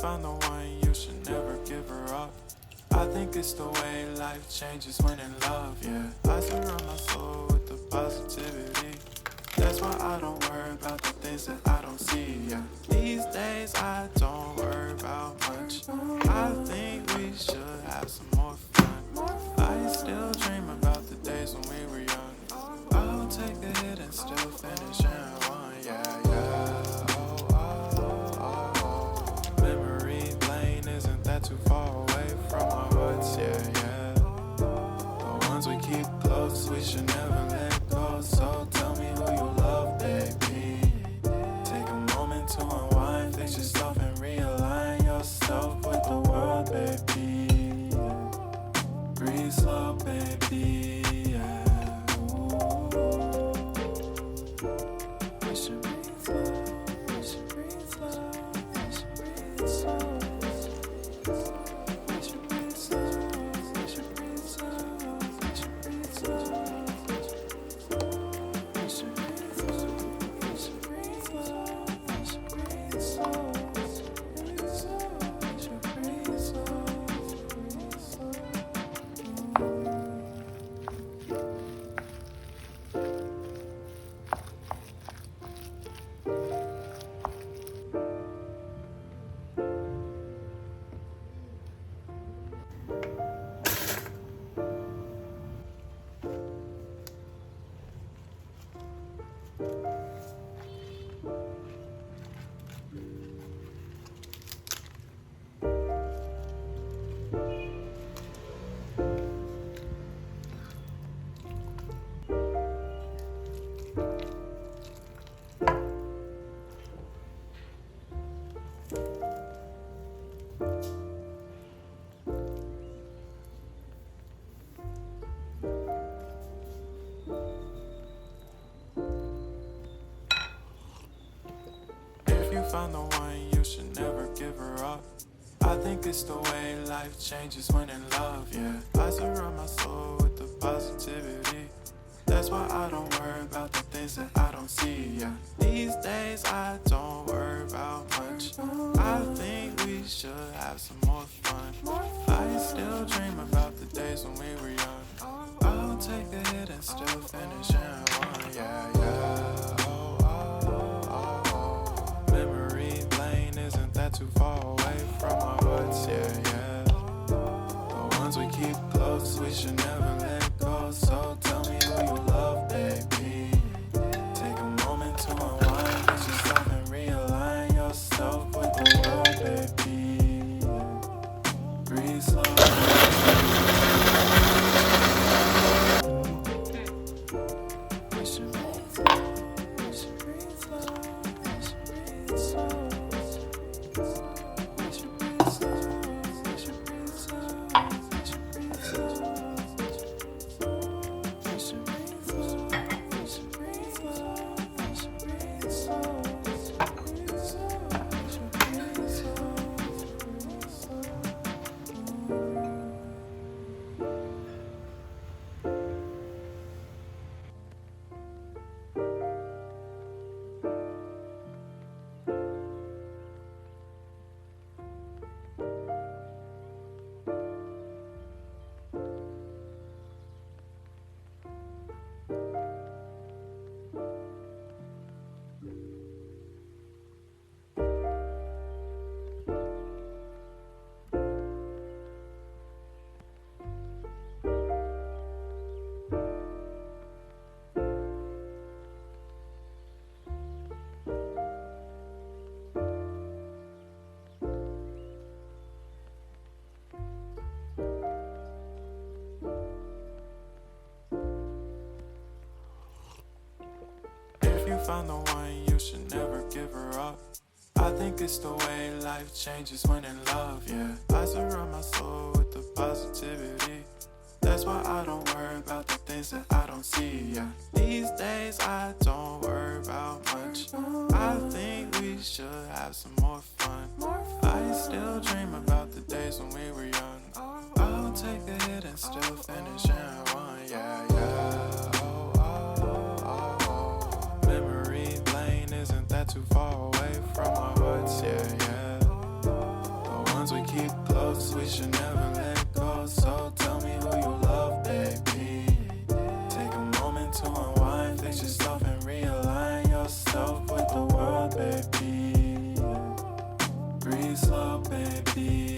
found the one, you should never give her up. I think it's the way life changes when in love, yeah. I surround my soul with the positivity. That's why I don't worry about the things that I don't see, yeah. These days I don't worry about much. I think we should have some more fun. I still dream about the days when we were young. I'll take a hit and still finish in one, yeah, yeah. Memory lane, isn't that too far away from our hearts, yeah, yeah. The ones we keep close, we should never let go. So tell me who you love, baby. Take a moment to unwind, fix yourself and realign yourself with the world, baby. Breathe slow, baby, yeah. We should breathe slow, we should breathe slow, we should breathe slow. We should breathe slow, we should breathe slow, we should breathe slow. We should breathe slow, we should breathe slow, we should breathe slow. We should breathe slow, found the one, you should never give her up. I think it's the way life changes when in love, yeah. I surround my soul with the positivity. That's why I don't worry about the things that I don't see, yeah. These days I don't worry about much. I think we should have some more fun. I still dream about the days when we were young. I'll take a hit and still finish in one, yeah, yeah. Memory lane, isn't that too far away from our hearts, yeah, yeah. The ones we keep close, we should never let go. So tell me who you love, baby. Take a moment to unwind, fix yourself and realign yourself with the world, baby. Breathe slow. We should breathe slow, we should breathe slow. Found the one, you should never give her up. I think it's the way life changes when in love, yeah. I surround my soul with the positivity. That's why I don't worry about the things that I don't see, yeah. These days I don't worry about much. I think we should have some more fun. I still dream about the days when we were young. I'll take a hit and still finish in one, yeah, yeah. Memory lane, isn't that too far away from our hearts, yeah, yeah. So tell me who you love, baby. Take a moment to unwind, fix yourself and realign yourself with the world, baby. Breathe slow, baby.